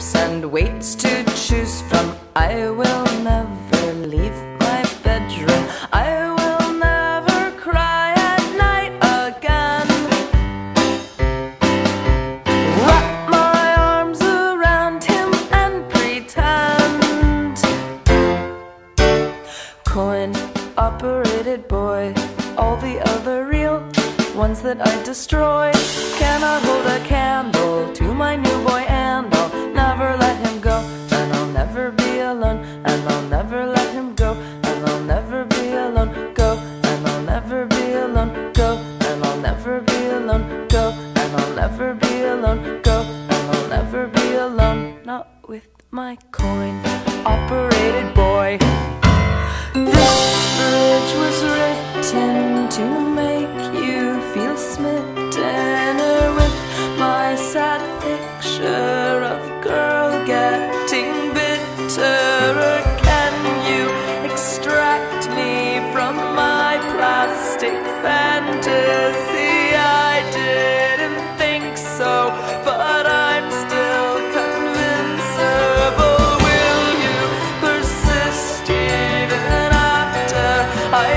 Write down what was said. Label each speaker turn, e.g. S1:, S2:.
S1: shapes and weights to choose from. I will never leave my bedroom. I will never cry at night again. Wrap my arms around him and pretend. Coin-operated boy, all the other real ones that I destroy cannot hold a candle to my new boy, and I'll never let him go, and I'll never be alone, and I'll never let him go, and I'll never be alone, go, and I'll never be alone, go, and I'll never be alone, go, and I'll never be alone, go, and I'll never be alone, not with my coin-operated boy. This bridge was written to make you feel smitten, with my sad picture of girl getting bitter. Can you extract me from my plastic fantasy? I didn't think so, but I'm still convincible. Will you persist even after I